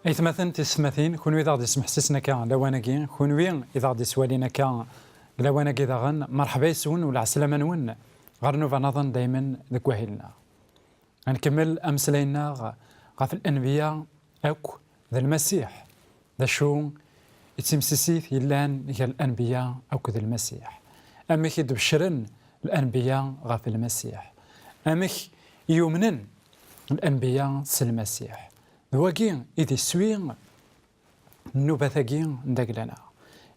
إثمثن تسمثين كونوا إذا غادي يسمح سسنا كا لواناكي كونوا إذا غادي سوالينا كا لواناكي داغن مرحبا يسون ولا عسلامة نون غير نظن دائما ذك وهيلنا غنكمل أمسلينا غاف الأنبياء أوك ذا المسيح ذا شو يتمسسيث يلان هي الأنبياء أوك ذا المسيح أمك يدبشرن الأنبياء غاف المسيح أمك يؤمنن الأنبياء سلمسيح ذواكي إذا سوين النوبة نداك لنا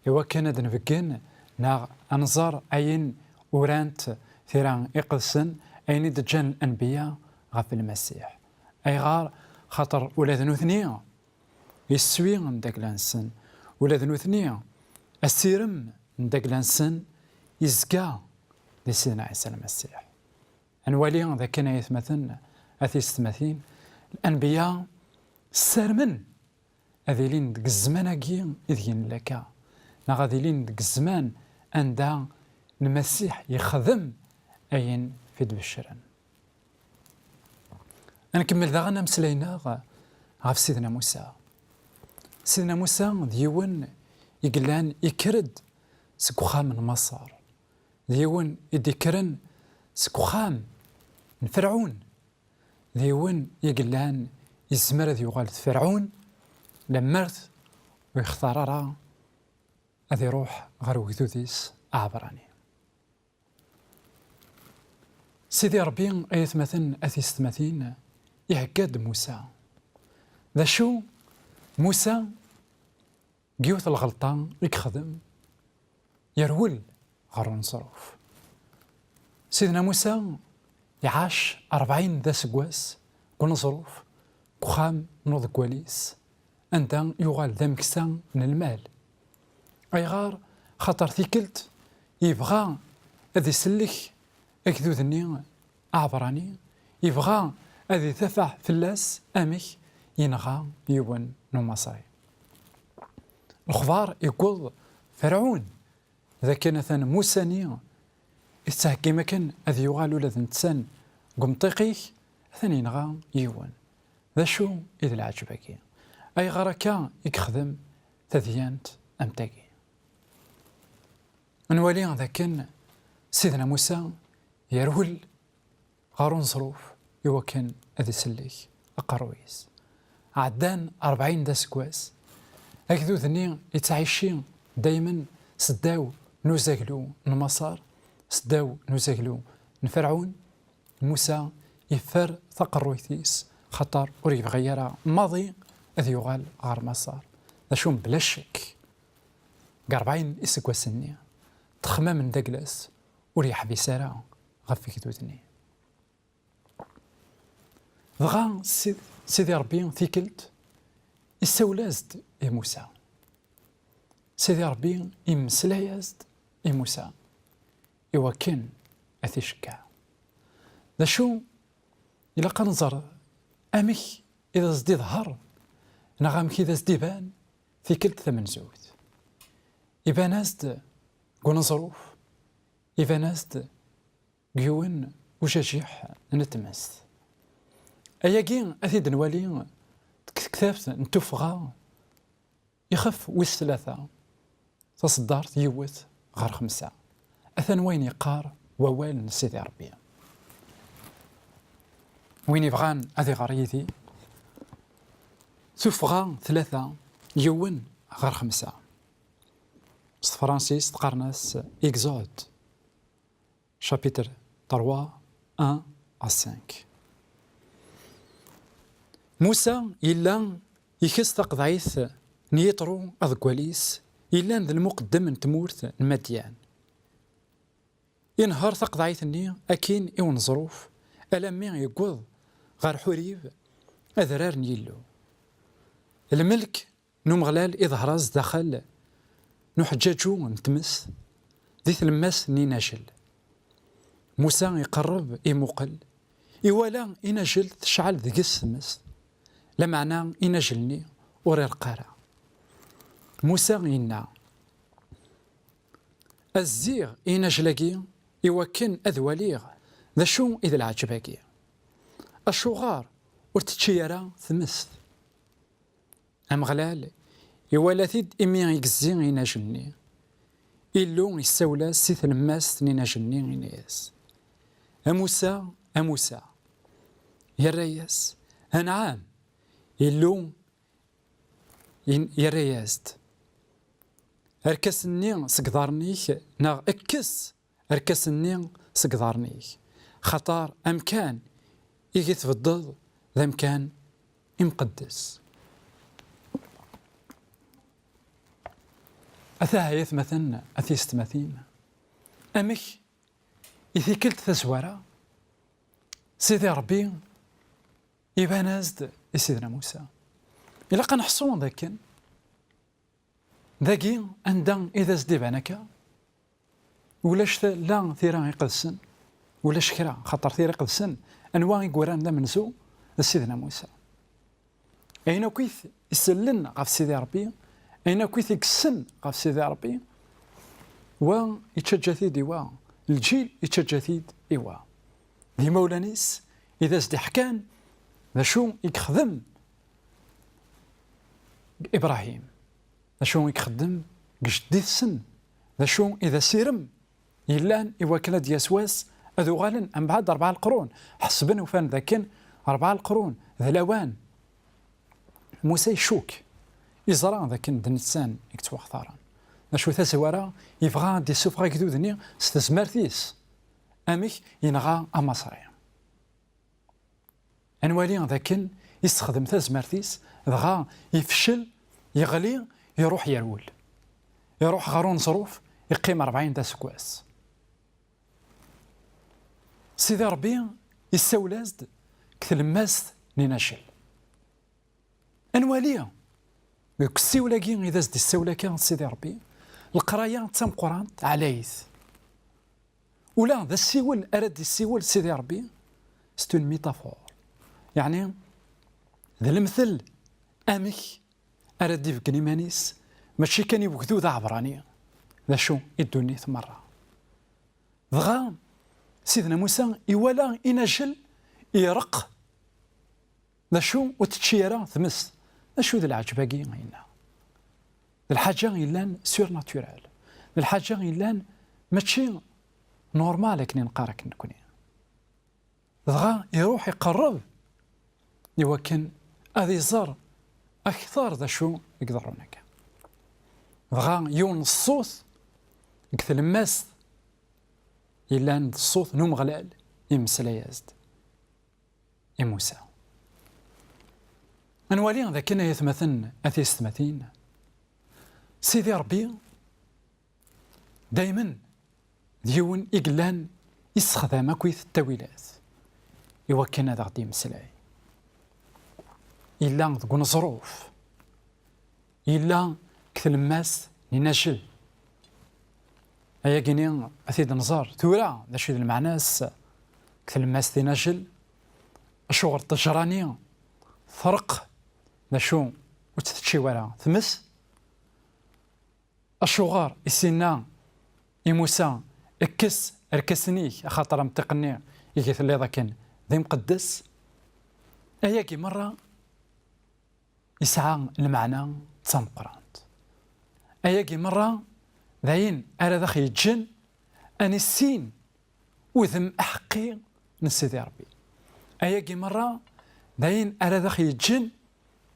إوا كان نفكين نا أنظر أين أورانت ثيران إقلسن أين دجان الأنبياء غاف المسيح أي غار خاطر ولاد نوثنيا يسوي نداك لانسن ولاد نوثنيا السيرم نداك لانسن يزكى لسيدنا عيسى المسيح أنوالي ذا كان يثمثن أثيستمثين الأنبياء سارمن أذيلين ديك الزمان كي إذين لك نغاديلين ديك الزمان أندا المسيح يخدم أين في دبشرن نكمل داغنا مسلينا غاف سيدنا موسى سيدنا موسى ديون يقلان يكرد سكوخام من مصر ديون يديكرن سكوخام من فرعون ديون يقلان يزمر ذي يغال فرعون لمرت ويختار راه أذي يروح غير وذوذيس أعبراني سيدي ربي أيثمثن أثيستمثين يهكاد موسى ذا شو موسى جيوث الغلطان يخدم يرول غير نصرف سيدنا موسى يعاش 40 ذا سقواس كل ظروف كخام نوض كواليس أنت يغال ذا مكسان من المال أيغار خطر ثيكلت يبغى أذي سلك أكذو ذني أعبراني يبغى أذي ثفح فلاس أمك ينغى يوان نو مصري الخبار يقول فرعون ذا كان ثان موساني يستحكي مكان أذي يغال ولا ذنتسان قمطيقيك ثاني ينغى يوان ذا شو إذا العجبكي أي غركا يخدم تذيانت أمتاكي نولي ذاكن سيدنا موسى يرول غارون ظروف يوكن أذي سليك أقرويس عدان 40 دا سكواس أكذو ذني يتعيشين دايما سداو نوزاقلو نمصار سداو نوزاقلو نفرعون موسى يفر ثقرويثيس خطر وريف غيرها ماضي أذي يغال غار مصار ذا شوم بلا شك 40 إسكواسني تخمام من داكلاس وريح بسارة غفي كدودني ضغا سيدي ربي ثيكلت يسولازد يا موسى سيدي ربي يمسلايازد يا موسى يوكن أثيشكا ذا شو إلا قنظر أمك إذا زدي ظهر نغامك إذا زدي بان ثيكلت ثمن زود إبان أزد قول ظروف إبان أزد قيون وشجيح نتمس أياكين أثيد نوالي كثافت نتوفغا يخف ويس 3 تصدرت يوت غير 5 أثن وين يقار ووال نسيدي ربي وين يبغان أذي غريثي توفغا 3 يون غير 5 فرانسيس تقارناس إكزود شابيتر 3 1 à 5 موسى إلا يكس تقضعيث نيطرو أذكواليس إلا ذا المقدم نتمورت المديان ينهار تقضعيث ني أكين إون ظروف ألمي يقوض غير حريب أذرار نيلو الملك نمغلال إظهراز دخل نحجاجو نتمس ذي الماس نيناجل موسى يقرب يمقل إولا إناجل تشعل ذي السمس لمعنى إناجلني وري القارة موسى إنا الزيغ إناجلاكي يوكن أذواليغ ذا شو إذا العجباكي الشغار ورتتشيرا ثمس أمغلال يوالثيد إمي يكزي غينا جني إلو يساولا سيث الماس نينا جني غيناياس أموسى أموسى يا الرياس أنعام إلو يا الرياست أركسني سقدارنيك ناغ أكس أركسني سقدارنيك خطار أمكان يجي تفضل ذا مكان مقدس أثاهيث مثلا أثيست مثيم أمك إذا كلت تزوارا سيدي ربي يبان أزد سيدنا موسى إلا قنحصون ذاكن ذاكي عندها إذا زدي بانك ولاش لا ثيرا يقدسن ولاش كرا خاطر ثيرا يقدسن أنواع يقوران ذا منزو سيدنا موسى أين كيف يسلن غف سيدي ربي أين كيف يكسن غف سيدي ربي ويتشجثيد إيوا الجيل يتشجثيد إيوا دي مولانيس إذا زدي حكان ذا شو يخدم إبراهيم ذا شو يخدم جديد سن ذا شو إذا سيرم يلان إواكلا دياسواس أذو غالن أم بعد 4 القرون حسبن وفان ذاكن 4 القرون ذا لوان موسى يشوك يزرع ذاكن دنسان يكتوا خطارا نشو ثاسوارا يبغى دي سوفغا كدودني ستثمرتيس أمك ينغى أمصري أنوالي ذاكن يستخدم ثازمرتيس دغا يفشل يغلي يروح يرول يروح غارون صروف يقيم 40 دا سكواس سيدي ربي يساولازد كثلماس نيناشل أنواليا كسيولاكي إذا زد السولاكا سيدي ربي القراية تم قران علايث ولا ذا السيول أرد السيول سيدي ربي ستون ميتافور يعني ذا المثل أمك أرد يفقني مانيس ماشي كان يوكدو ذا عبراني ذا شو يدوني مرة ضغا سيدنا موسى يوالا ينجل يرق ذا شو وتتشيرا ثمس ذا شو ذا العجباقي هنا الحاجة إلان سور ناتورال الحاجة إلان ماشي نورمال كني نقارك نكوني ضغا يروح يقرب يوكن هذه زار أكثر ذا شو يقدرونك ضغا يون الصوت كثل الماس إلان الصوت نوم غلال يمسلا يزد يا موسى أنوالي ذا كنا يثمثن أثيست مثين سيدي ربي دايما ديون إقلان يستخدم كويث التاويلات يوكن هذا غدي مسلاي إلا تكون ظروف إلا كثل الماس لنجل أيا كيني أثيد نزار ثورة ذا شي المعناس كثل الماس لنجل الشغل التجراني فرق ذا شو وتتشي ورا ثمس الشغار السنة يموسى اكس اركسنيك خاطر متقني يكيث اللي ذاكن ذي مقدس أيا كي مرة يسعى المعنى تسمقرانت أيا كي مرة ذاين أرى ذاخي يتجن أن السين وذم أحقي نسيدي ربي أيا كي مرة ذاين أرى ذاخي يتجن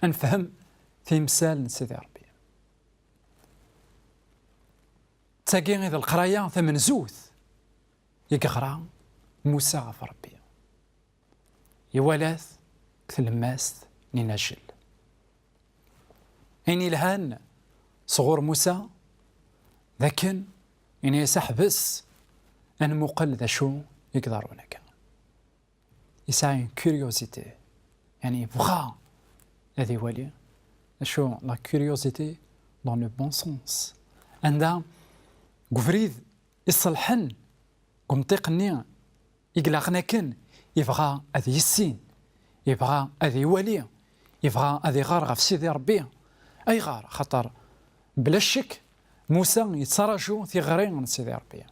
أنفهم تمثال نسيدي ربي تاقي إذا القراية ثمن زوث يقرا موسى غف ربي يولاث كثلماس نيناجل إني الهان صغور موسى لكن إني يسحبس أن مقل ذا شو يقدرونك يسعين كوريوزيتي يعني بغا هذه ولي شو لا كوريوزيتي دون لو بون سونس عندها قفريد يصلحن قمطيقني يقلقناكن يبغى هذه السين يبغى هذه ولي يبغى هذه غار في سيدي ربي أي غار خطر بلا شك موسى يتراجو في غرين من سيدي ربي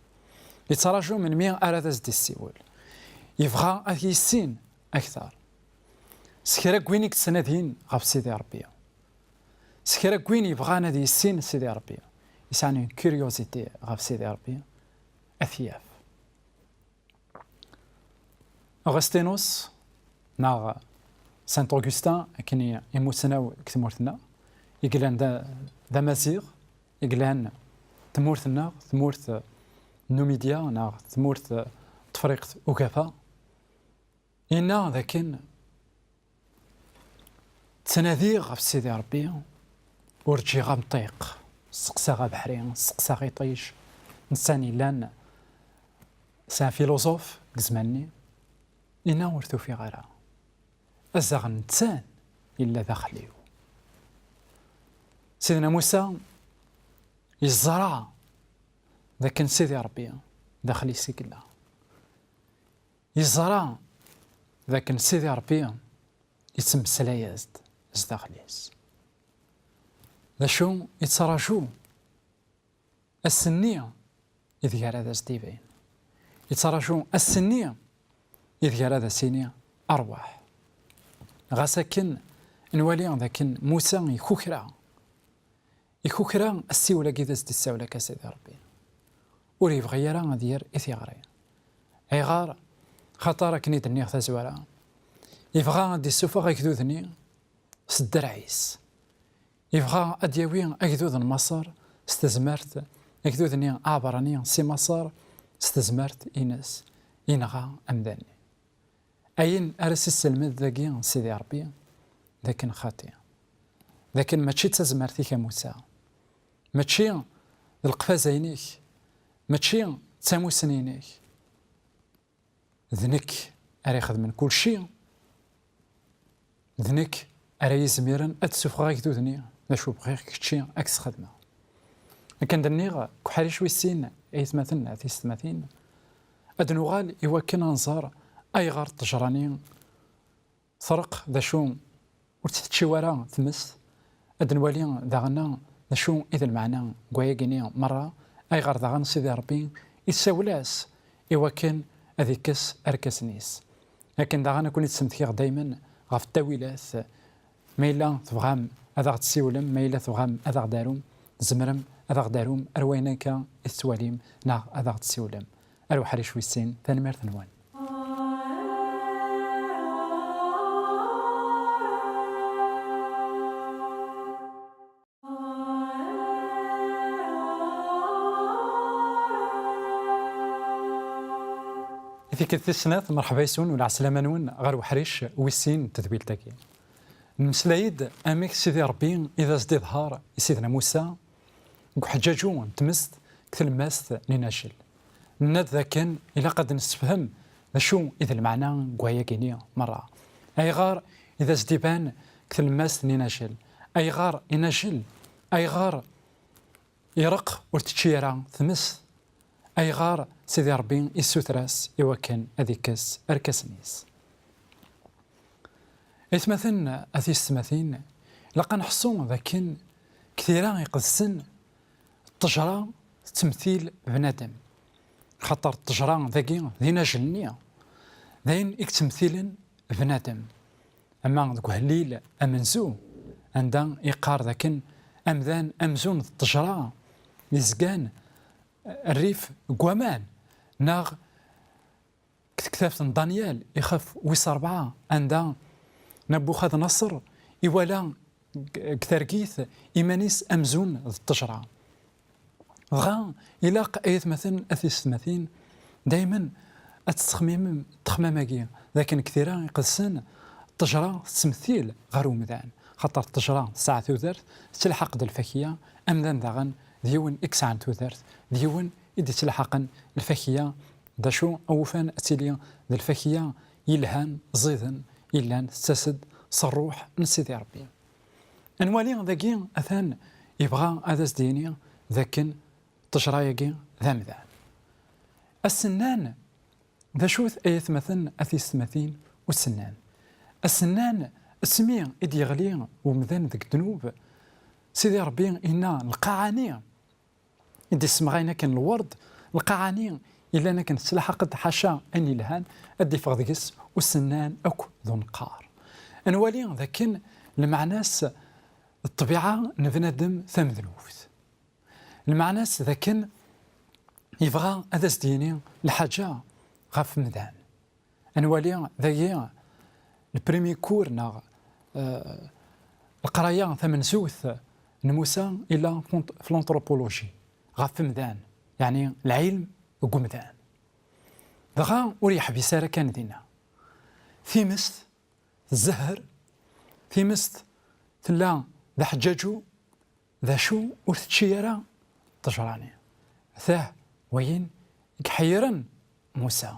يتراجو من 100 أراذز دي السيول يبغى هذه السين أكثر سكرا كوينيك سنتين غف سيدي ربي سكرا كوين يبغانا دي السين سيدي ربي يسعني كيوريوزيتي غاف سيدي ربي أثياف أغسطينوس ناغ سانت أوغسطان كني يموتنا كتمورتنا يقلان دا مازيغ يقلان تمورتنا تمورت نوميديا ناغ تمورت تفريق أوكافا إنا ذاكن تنادي غاف سيدي ربي ورجي غامطيق سقسا غا بحرين سقسا غي طيش نساني لان سان فيلوزوف زماني إنا ورثو في غيرها أزاغ نتسان إلا داخليو سيدنا موسى يزرع ذاك سيدي ربي داخلي سيكلا يزرع ذاك سيدي ربي يتسم سلايازد زداخليس ذا شو يتصراجو السنية إذ قال هذا ستيفين يتصراجو السنية إذ قال هذا سينية أرواح غاساكن نوالي ذاكن موسى يكوكرا السيولة كذا زد الساولة كسيدي ربي وريف غيرا دير إثيغري غار خطارة كني دنيا ثازوارا يبغى دي السوفا غيكذوذني سدرعيس يبغى أدياوي أكذوذ مصر استزمرت أكذوذني عبراني سي مصر استزمرت إنس إنغا أمداني أين أرس السلمد ذاكي سيدي ربي ذاكن خاطئ لكن ماشي تزمرتي كموسى ماشي القفازينيك ماشي تاموسنينيك ذنك أري خدمن كل شيء ذنك أري يزميرن أتسوف غاك دوذني نشوف بغير كتشي أكس خدمة لكن دنيغ كحالي شوي السين أي ثماثين أثيس ثماثين أدنوغال يوكن أنصار أي غار تجراني ثرق ذا شو ورتتشي ورا ثمس أدنوالي داغنا ذا شو إذا المعنى قويقيني مرة أي غار داغن سيدي ربي يساولاس يوكن أذيكس أركسنيس لكن داغنا كون يتسمتكيغ دايما غاف التاويلات ما إلا تبغام أذاغ تسيولم ما إلا تبغام أذاغ داروم زمرم أذاغ داروم أرويناكا السواليم نا أذاغ تسيولم أرو حريش ويسين ثاني مير ثنوان في كثيسنات مرحبا يسون ولا عسلامة نون غير وحريش ويسين تذبيل تاكي المسلايد أميك سيدي ربي إذا زدي ظهار سيدنا موسى وحجاجون تمست كتلماست نيناشل ناد ذا كان إلا قد نستفهم شو إذا المعنى قوية كينيا مرة أي غار إذا زديبان كتلماست نيناشل أي غار يناشل أي غار يرق ورتشيرا ثمس أي غار سيدي ربي السوتراس يوكن أذيكس أركسنيس إثمثن أثيستماثين لقا نحصون ذاكن كثيرا يقدسن التجرة تمثيل بنادم خاطر التجرة ذاكي ذينا جلنية ذين تمثيل بنادم أما ذاك هليل أمنزو عندها يقار ذاكن أمذان أمزون التجرة يزقان الريف قوامان ناغ كتكتافت دانيال يخاف ويس 4 عندها نبوخذ نصر إولا كتركيث إيمانيس أمزون التجرة غا إلاق أيث مثلا أثيس مثين دايما أتستخميم تخماماكي لكن كثيرا يقدسن التجرة تمثيل غارو مذان خاطر التجرة ساعة ثوثرت تلحق د الفكية أمذان داغن ديون إكس عن ثوثرت ديون إدي تلحقن الفكية دا شو أوفان أتيليا دا الفكية يلهان زيدن إلان تسد صروح نسيدي ربي أنوالي ذاكي أثان يبغى أذاس دينيا ذاكن تجراياكي ذا مذان السنان ذا شوث أيث مثلا أثيس مثين والسنان السنان اسمي إدي يغلي ومذان ذاك الذنوب سيدي ربي إنا القاعانية إدي سمغينا كان الورد القاعانية إلا أنا كنت تلحق حاشا أني لهان أدي فغدكس والسنان أكو ذو نقار أنوالي ذاكن المعناس الطبيعة نبنادم ثم ذنوفت المعنى ذاكن يبغى هذا سديني الحاجة غاف مدان أنوالي ذايا البريمي كور نا القراية ثمن سوث نموسى إلى في الانثروبولوجي غاف مدان يعني العلم وقمدان دغا وريح بيسارة كان دينا في مست الزهر في مست تلا ذا حجاجو ذا شو ورثتشيرا تجراني ثاه وين يحيرن موسى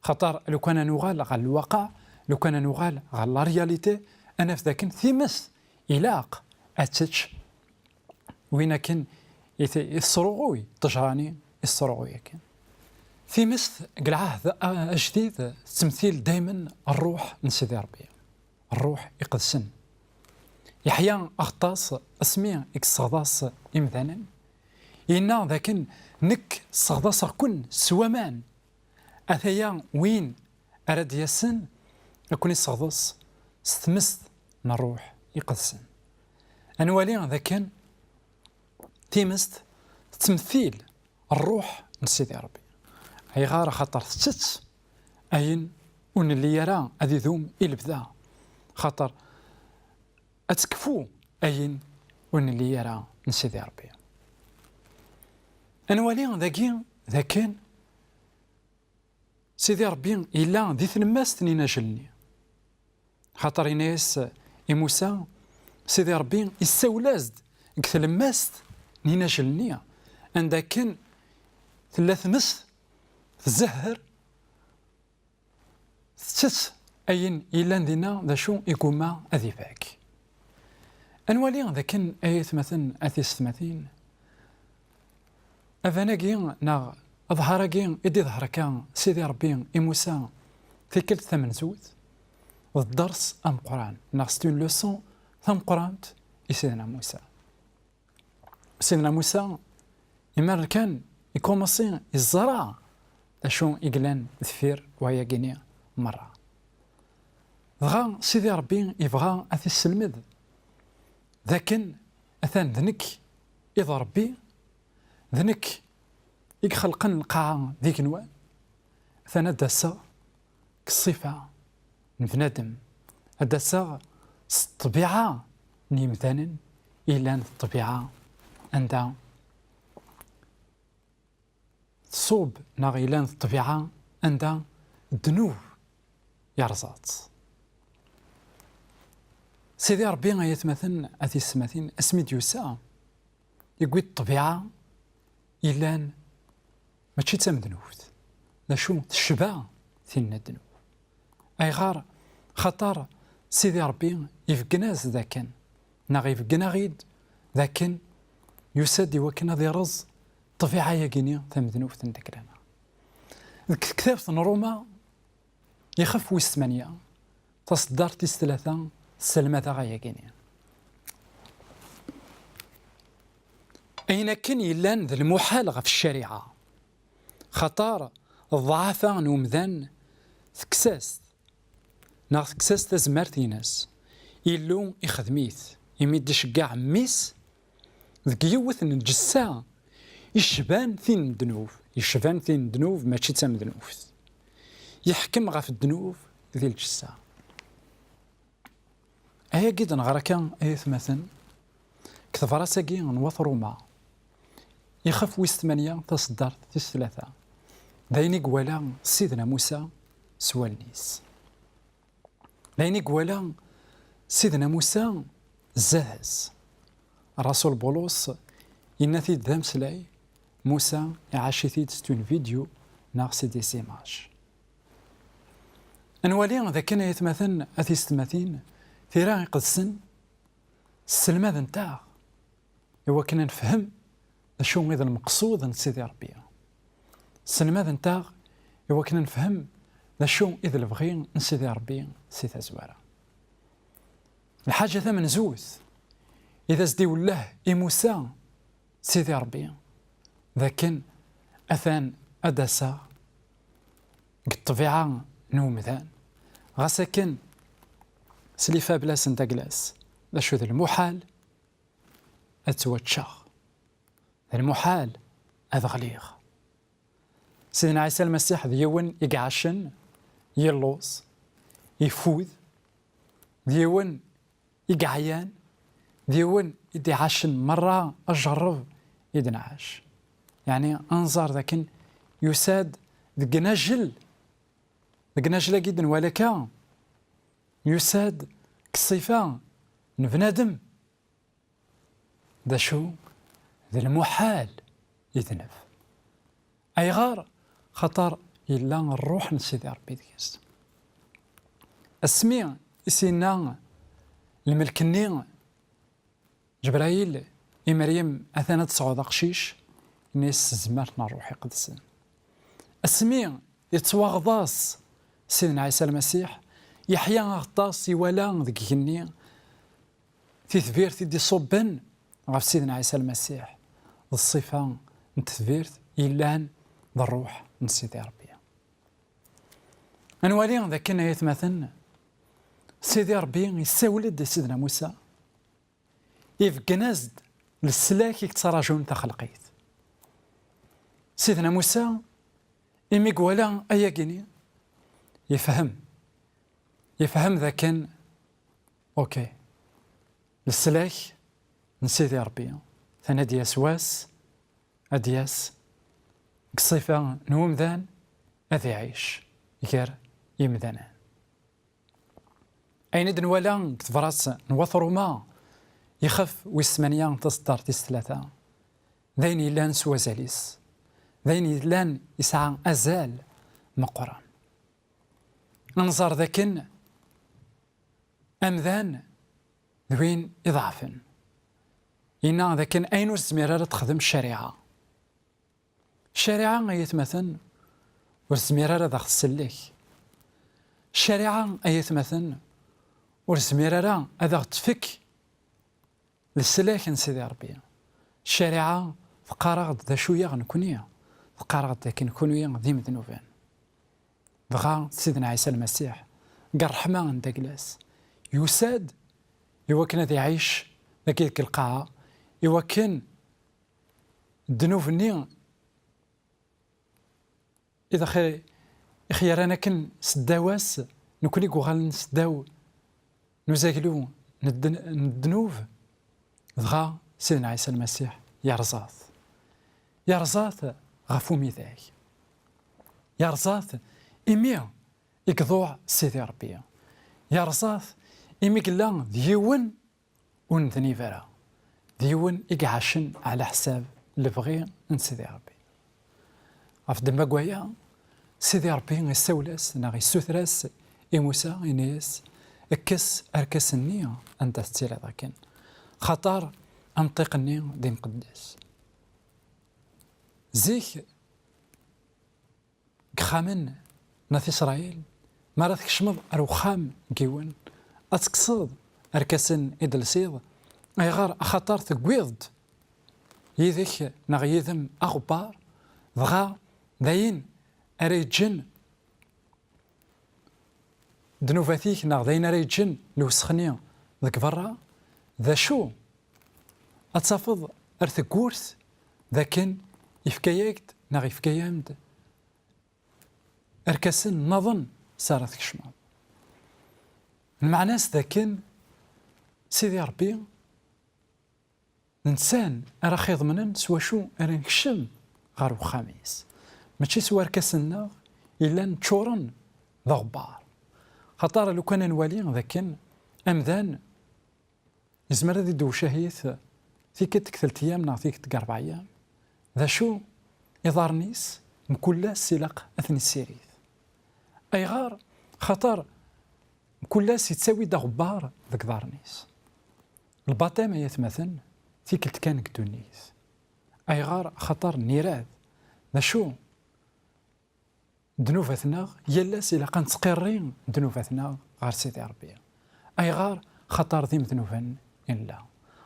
خطر لو كان نغال على الواقع لو كان نغال على لا رياليتي انا في ذاك ثيمس إلاق اتش وين كان يسرغوي تجراني يسرغوي كان في مثل العهد جديد تمثيل دائما الروح من سيدي ربي الروح يقدسن يحيى أخطاس اسمي إكسغضاس إمذانا إنا ذاكن نك صغضاس كن سوامان أثيا وين أراد يسن يكون صغضاس ستمست من الروح يقدسن أنوالي ذاكن تيمست تمثيل الروح من سيدي ربي أي غار خطر ست أين ون اللي يرى أذي ذوم إلبذا خطر أتكفو أين ون اللي يرى من سيدي ربي أنوالي ذاكين سيدي ربي إلا ذي ثنماس تنين جلني خطر إناس موسى سيدي ربي يساولازد كثلماس نين جلني عندكن ثلاث مس الزهر ست أين إلا دينا ذا شو يقوما أذي باك أنوالي ذاكن آية مثلا أثيس ثماثين أفناقي نا أظهرقي إدي ظهركا سيدي ربي إموسى في كل ثمن زود والدرس أم قرآن ناقصتون لوسون ثم قرآن سيدنا موسى سيدنا موسى إما كان يكومسي الزرع شو يقلان ذفير وهي قينيا مرة دغا سيدي ربي يبغى أثي السلمد ذاكن أثان ذنك إذا ربي ذنك يخلقن القاعة ذيك نوان أثان أدسا كالصفة نفنادم أدسا الطبيعة نيمثان إلا الطبيعة عندها صوب ناغيلان الطبيعة عندها الذنوب يرزات سيدي ربي غيتمثل أثي السماثين أسميد يوسا يقول الطبيعة إلا ماشي تسام ذنوبت لا شو تشبع ثينا الذنوب أي غار خطر سيدي ربي يفقناز ذاكن ناغي يفقنا غيد ذاكن يسادي وكنا ذي رز طبيعة يقيني ثم ذنوب تندكرنا كتاب روما يخف ويستمانية تصدر تيس ثلاثة السلمة غاية يقيني أين كان يلان ذا المحالغة في الشريعة خطار الضعفاء نومذان ثكساس نا ثكساس تزمارتي ناس إلو يخدميث يميد شقاع ميس ذك يوث نجسا يشبان ثين الذنوب يشبان ثين الذنوب ماشي تسام ذنوب يحكم غا في الذنوب ذي الجسا أيا قيد نغرا كان أي مثلا كتب راساكي نواث روما يخاف ويس ثمانية تصدر تيس ثلاثة دايني قوالا سيدنا موسى سوالنيس دايني قوالا سيدنا موسى زاهز الرسول بولس ينثي ذا مسلاي موسى يعاشيثي ستون فيديو ناقص دي سيماج أنوالي ذا كان يتمثل أثي ستماثين ثيرا يقدسن السلمة ذا نتاع هو كنا نفهم شو إذا المقصود من سيدي ربي السلمة ذا نتاع هو كنا نفهم شو إذا البغي نسيدي ربي سيدي زوارة الحاجة ثمن زوث إذا زدي الله موسى سيدي ربي ذاكن أثان أدسا الطبيعة نومذان غاسكن سليفا بلاس نتا كلاس لا شو ذا المحال أتوتشغ المحال هذا غليغ سيدنا عيسى المسيح ديون يقعشن يلوص يفوذ ديون يقعيان ديون يدعشن مرة أجرب يدنعش يعني أنظر لكن يساد دقناجل جدا ولكن يساد كصفة نبنادم ذا شو ذا المحال يذنب أي غار خطر إلا الروح نسيدي ربي ديس السميع يسينا الملكني جبرائيل مريم أثناء تصعود قشيش ناس زمارتنا الروح يقدس السميع يتواغضاس سيدنا عيسى المسيح يحيى غطاس يولا ذيك جني تثبير تدي صبن غف سيدنا عيسى المسيح الصفة نتثبير إلان ذا الروح من سيدي ربي أنوالي ذا كنا يتمثل سيدي ربي يساولد سيدنا موسى يفقنازد للسلاك يكتراجون تخلقيت سيدنا موسى إمي قوالا أيا جيني يفهم ذا كان أوكي للسلاك نسيدي ربي ثنا دياس واس أدياس قصيفة نوم ذان أذي عيش يكر يمذانا أين دن ولا كتفراس نوثرو ما يخف ويسمانيا تصدر تيس ثلاثة ذين يلان سوا زاليس ذين يلان يسعى أزال مقران ننظر ذاكن أمذان ذوين إضعافن إنا ذاكن أين الزميرة تخدم الشريعة الشريعة يتمثل والزميرة ذا خصلك الشريعة يتمثل والزميرة ذا تفك للسلاك نسيدي ربي الشريعة فقارغ ذا شوية غنكونية فقارغ ذاك نكونية ذي مذنوبين بغا سيدنا عيسى المسيح قال رحمة عند جلاس يساد يوكن ذي يعيش ذاك القاعة يوكن الذنوب النية إذا خيارانا كن سداواس نكوني قوغال نسداو نزاقلو الذنوب ضغا سيدنا عيسى المسيح يرزاث غفو ميذاك يرزاث إمي يقضوع سيدي ربي يرزاث إمي قلان ديون ونذني فرا ديون يقعشن على حساب البغي من سيدي ربي أفدم بقويا سيدي ربي يسولاس ناغي سوثراس موسى إنيس اكس أركس النية أنت تسير ذاكن خطر أنطق النية دين قداس زيك خامن ناث إسرائيل ما راث كشمض أروخام كيون أتقصد أركسن إدلسيض أي غار أخطر تقويض يذيك نغيذم أغبار ضغا داين أريجن دنوفاتيك داين أريجن لوسخنيا ذاك برا ذا شو أتصفض أرثقورث ذاكن يفكايكت نغ يفكايامد أركسن نظن سارت كشمال المعناس ذاكن سيدي ربي إنسان أراخي ضمنن سوا شو أرنكشم غارو خاميس ماشي سوا ركسنا إلا نتشورن ذا غبار خطار لو كان نوالي ذاكن أمذان يزمر ذي دو شهيث ثيكت 3 أيام نا ثيكت 4 أيام ذا شو يضارنيس مكل سلاق أثني السيريث أي غار خطر مكل يتساوي دا غبار ذاك ضارنيس الباطامة يتمثل ثيكت كان كدونيس أي غار خطر نيراد ذا شو دنوفتنا يلا سلاقا تقرين دنوفتنا غار سيدي ربي أي غار خطر ذي مذنوبا إلا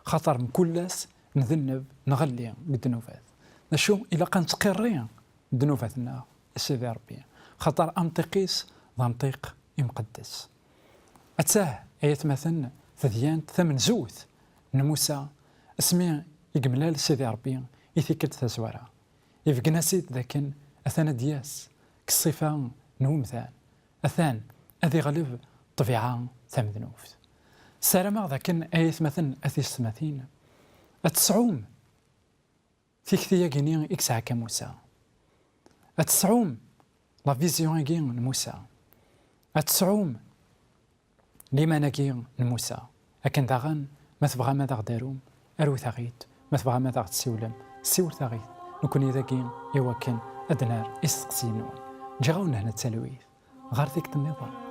خطر مكلاس نذنب نغلي بالذنوبات نشو إلا كان تقرين ذنوباتنا سيدي ربي خطر أمطقيس ضمطيق مقدس أتاه آية مثلا ثديان ثمن زوث نموسى اسمي يقملال سيدي ربي يثيكلت تزوارا يفقنا سيد ذاكن أثان دياس كالصفة نومثان أثان أذي غلب طبيعة ثمذنوف سلام ذاكن أيث مثلا أثيس مثين أتسعوم ثيكثيا كيني إكسعا كموسى أتسعوم لا فيزيون كين موسى أتسعوم لما نكين موسى أكن داغن ما تبغى ما تغداروم أرو ثغيت ما تبغى ما تغتسولم سيور ثغيت نكون إذا كين يوكن أدنار إستقسينون جاونا هنا التلويث غير ذيك النظام